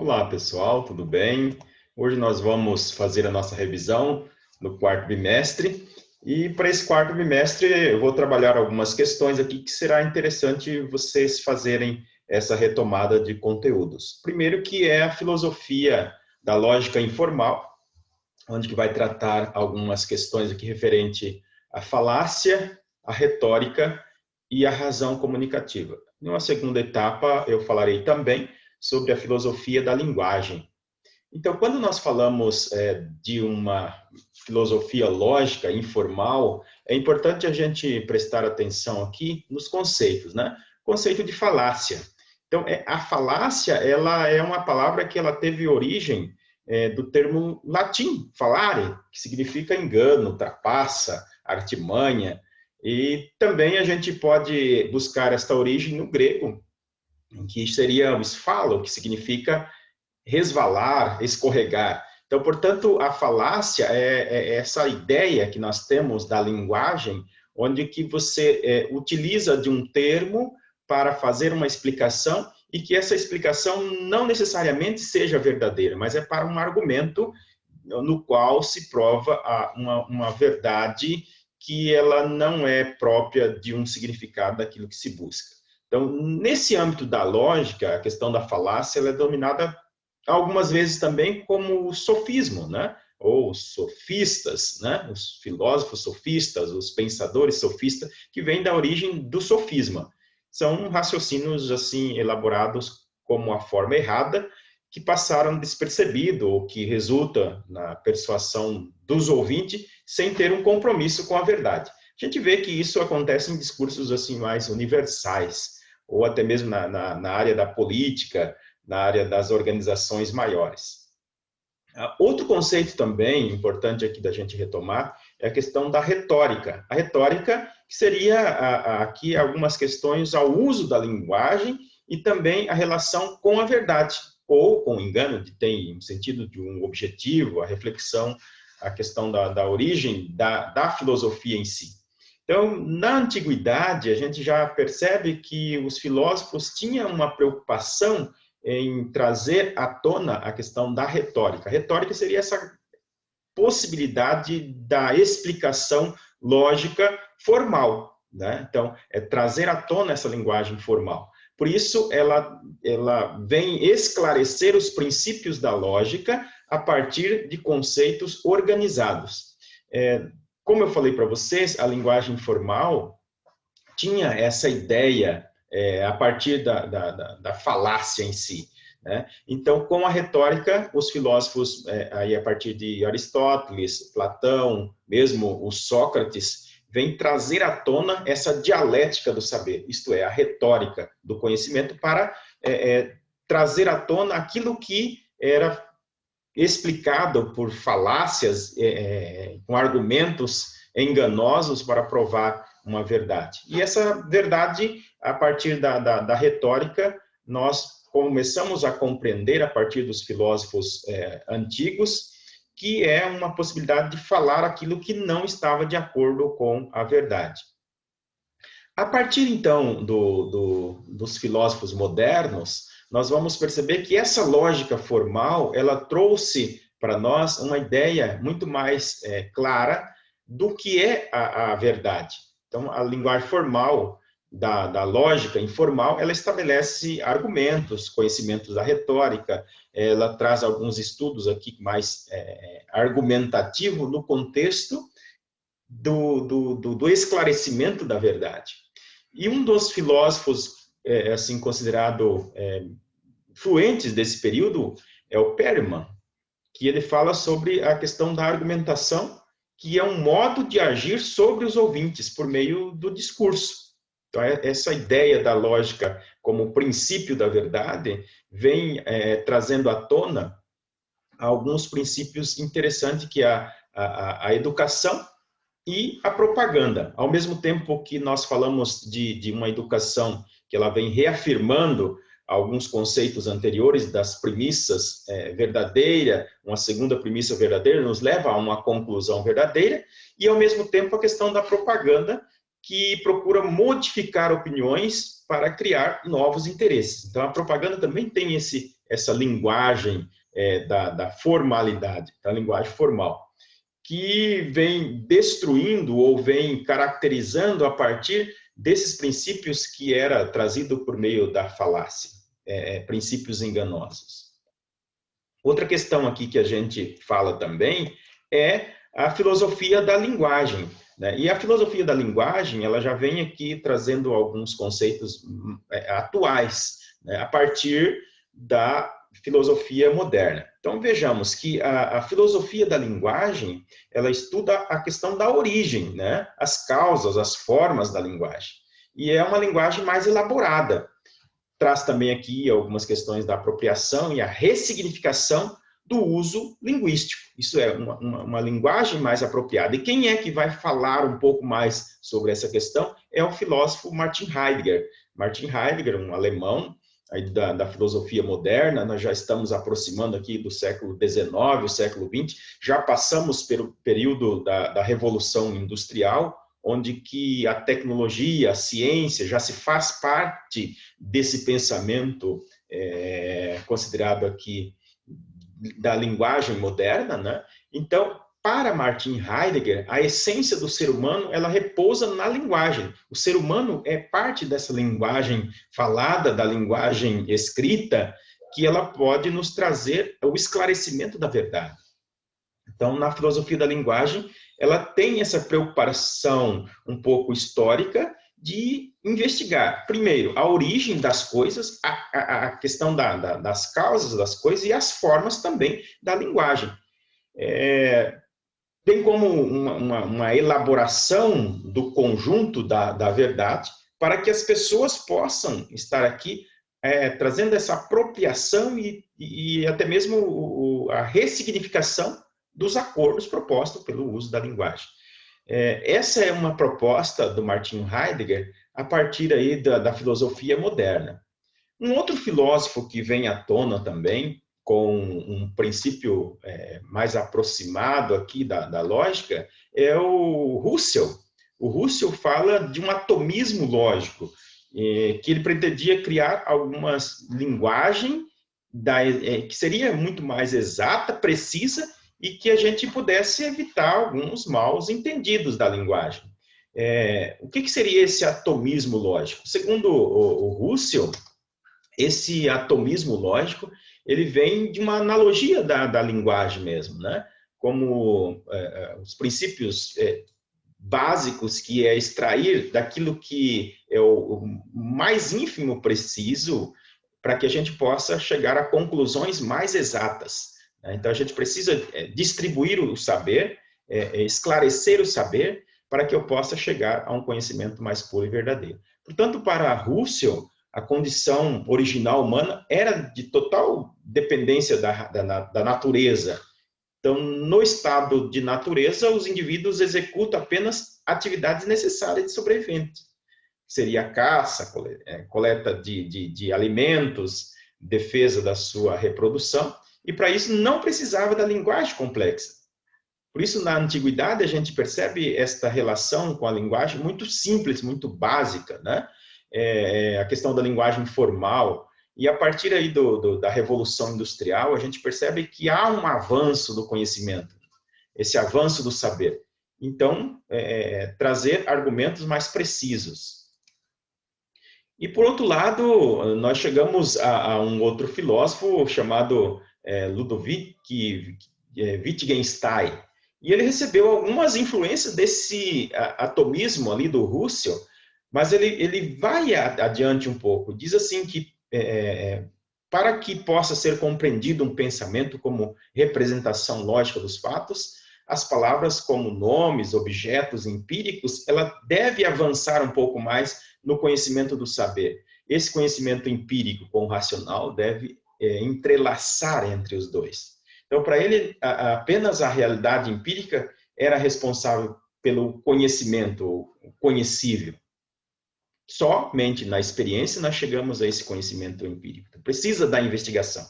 Olá, pessoal, tudo bem? Hoje nós vamos fazer a nossa revisão no quarto bimestre e para esse quarto bimestre eu vou trabalhar algumas questões aqui que será interessante vocês fazerem essa retomada de conteúdos. Primeiro que é a filosofia da lógica informal, onde que vai tratar algumas questões aqui referente à falácia, à retórica e à razão comunicativa. Numa segunda etapa, eu falarei também sobre a filosofia da linguagem. Então, quando nós falamos de uma filosofia lógica informal, é importante a gente prestar atenção aqui nos conceitos, né? Conceito de falácia. Então, a falácia, ela é uma palavra que ela teve origem do termo latim, falare, que significa engano, trapaça, artimanha. E também a gente pode buscar esta origem no grego, que seria o sphalo, que significa resvalar, escorregar. Então, portanto, a falácia é essa ideia que nós temos da linguagem, onde que você utiliza de um termo para fazer uma explicação e que essa explicação não necessariamente seja verdadeira, mas é para um argumento no qual se prova uma verdade que ela não é própria de um significado daquilo que se busca. Então, nesse âmbito da lógica, a questão da falácia ela é dominada algumas vezes também como sofismo, né? Ou sofistas, né? Os filósofos sofistas, os pensadores sofistas, que vêm da origem do sofisma. São raciocínios assim elaborados como a forma errada, que passaram despercebido ou que resulta na persuasão dos ouvintes sem ter um compromisso com a verdade. A gente vê que isso acontece em discursos assim mais universais, ou até mesmo na área da política, na área das organizações maiores. Outro conceito também importante aqui da gente retomar é a questão da retórica. A retórica que seria aqui algumas questões ao uso da linguagem e também a relação com a verdade, ou com o engano, que tem um sentido de um objetivo, a reflexão, a questão da origem da filosofia em si. Então, na antiguidade, a gente já percebe que os filósofos tinham uma preocupação em trazer à tona a questão da retórica. A retórica seria essa possibilidade da explicação lógica formal, né? Então, é trazer à tona essa linguagem formal. Por isso, ela vem esclarecer os princípios da lógica a partir de conceitos organizados. Como eu falei para vocês, a linguagem formal tinha essa ideia a partir da falácia em si, né? Então, com a retórica, os filósofos, aí a partir de Aristóteles, Platão, mesmo o Sócrates, vêm trazer à tona essa dialética do saber, isto é, a retórica do conhecimento para trazer à tona aquilo que era explicado por falácias, com argumentos enganosos para provar uma verdade. E essa verdade, a partir da retórica, nós começamos a compreender, a partir dos filósofos antigos, que é uma possibilidade de falar aquilo que não estava de acordo com a verdade. A partir, então, dos filósofos modernos, nós vamos perceber que essa lógica formal, ela trouxe para nós uma ideia muito mais clara do que é a verdade. Então, a linguagem formal da lógica informal, ela estabelece argumentos, conhecimentos da retórica, ela traz alguns estudos aqui mais argumentativo no contexto do esclarecimento da verdade. E um dos filósofos, assim, considerado influentes desse período é o Perelman, que ele fala sobre a questão da argumentação, que é um modo de agir sobre os ouvintes por meio do discurso. Então, essa ideia da lógica como princípio da verdade vem trazendo à tona alguns princípios interessantes, que é a educação e a propaganda. Ao mesmo tempo que nós falamos de uma educação que ela vem reafirmando alguns conceitos anteriores das premissas verdadeira, uma segunda premissa verdadeira nos leva a uma conclusão verdadeira, e ao mesmo tempo a questão da propaganda, que procura modificar opiniões para criar novos interesses. Então a propaganda também tem essa linguagem da formalidade, da linguagem formal, que vem destruindo ou vem caracterizando a partir desses princípios que era trazido por meio da falácia, princípios enganosos. Outra questão aqui que a gente fala também é a filosofia da linguagem, né? E a filosofia da linguagem, ela já vem aqui trazendo alguns conceitos atuais, né? A partir da filosofia moderna. Então, vejamos que a filosofia da linguagem, ela estuda a questão da origem, né? As causas, as formas da linguagem. E é uma linguagem mais elaborada. Traz também aqui algumas questões da apropriação e a ressignificação do uso linguístico. Isso é uma linguagem mais apropriada. E quem é que vai falar um pouco mais sobre essa questão? É o filósofo Martin Heidegger. Martin Heidegger, um alemão aí da filosofia moderna, nós já estamos aproximando aqui do século XIX, o século XX, já passamos pelo período da Revolução Industrial, onde que a tecnologia, a ciência já se faz parte desse pensamento considerado aqui da linguagem moderna, né? Então, para Martin Heidegger, a essência do ser humano, ela repousa na linguagem. O ser humano é parte dessa linguagem falada, da linguagem escrita, que ela pode nos trazer o esclarecimento da verdade. Então, na filosofia da linguagem, ela tem essa preocupação um pouco histórica de investigar, primeiro, a origem das coisas, a questão das causas das coisas e as formas também da linguagem. Bem como uma elaboração do conjunto da verdade, para que as pessoas possam estar aqui trazendo essa apropriação e até mesmo a ressignificação dos acordos propostos pelo uso da linguagem. Essa é uma proposta do Martin Heidegger a partir aí da filosofia moderna. Um outro filósofo que vem à tona também, com um princípio mais aproximado aqui da lógica, é o Husserl. O Husserl fala de um atomismo lógico, que ele pretendia criar algumas linguagem que seria muito mais exata, precisa, e que a gente pudesse evitar alguns maus entendidos da linguagem. O que seria esse atomismo lógico? Segundo o Husserl, esse atomismo lógico, ele vem de uma analogia da linguagem mesmo, né? Como os princípios básicos, que é extrair daquilo que é o mais ínfimo preciso para que a gente possa chegar a conclusões mais exatas. Então, a gente precisa distribuir o saber, esclarecer o saber, para que eu possa chegar a um conhecimento mais puro e verdadeiro. Portanto, para Husserl, a condição original humana era de total dependência da natureza. Então, no estado de natureza, os indivíduos executam apenas atividades necessárias de sobrevivência. Seria a caça, coleta de alimentos, defesa da sua reprodução, e para isso não precisava da linguagem complexa. Por isso, na antiguidade, a gente percebe esta relação com a linguagem muito simples, muito básica, né? A questão da linguagem formal. E a partir aí da Revolução Industrial, a gente percebe que há um avanço do conhecimento, esse avanço do saber. Então, trazer argumentos mais precisos. E, por outro lado, nós chegamos a um outro filósofo chamado Ludwig Wittgenstein. E ele recebeu algumas influências desse atomismo ali do Husserl, mas ele vai adiante um pouco. Diz assim que para que possa ser compreendido um pensamento como representação lógica dos fatos, as palavras como nomes, objetos empíricos, ela deve avançar um pouco mais no conhecimento do saber. Esse conhecimento empírico com o racional deve entrelaçar entre os dois. Então, para ele, apenas a realidade empírica era responsável pelo conhecimento conhecível. Somente na experiência nós chegamos a esse conhecimento empírico. Então, precisa da investigação.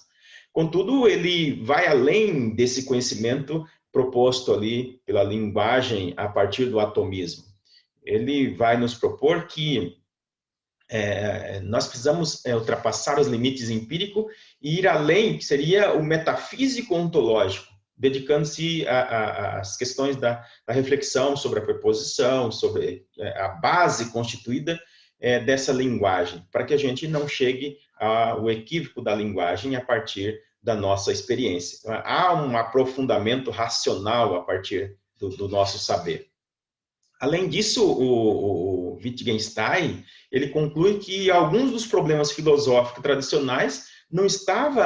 Contudo, ele vai além desse conhecimento proposto ali pela linguagem a partir do atomismo. Ele vai nos propor que nós precisamos ultrapassar os limites empíricos e ir além, que seria o metafísico ontológico, dedicando-se às questões da reflexão sobre a preposição, sobre a base constituída dessa linguagem, para que a gente não chegue ao equívoco da linguagem a partir da nossa experiência. Há um aprofundamento racional a partir do nosso saber. Além disso, o Wittgenstein, ele conclui que alguns dos problemas filosóficos tradicionais não estavam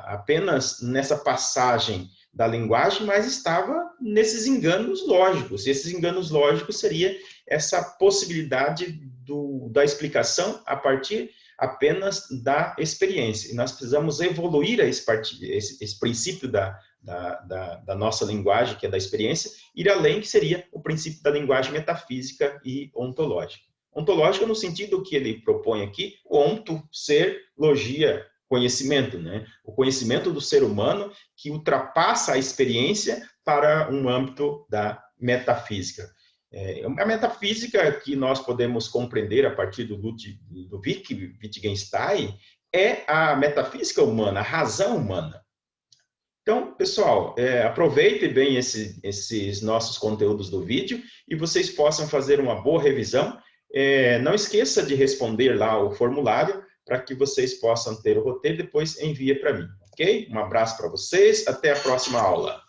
apenas nessa passagem da linguagem, mas estava nesses enganos lógicos. E esses enganos lógicos seria essa possibilidade da explicação a partir apenas da experiência. E nós precisamos evoluir esse princípio da nossa linguagem, que é da experiência, ir além, que seria o princípio da linguagem metafísica e ontológica. Ontológica no sentido que ele propõe aqui, onto, ser, logia, conhecimento, né? O conhecimento do ser humano que ultrapassa a experiência para um âmbito da metafísica. A metafísica que nós podemos compreender a partir do Wittgenstein é a metafísica humana, a razão humana. Então, pessoal, aproveitem bem esses nossos conteúdos do vídeo e vocês possam fazer uma boa revisão. Não esqueça de responder lá o formulário para que vocês possam ter o roteiro e depois envie para mim, ok? Um abraço para vocês, até a próxima aula.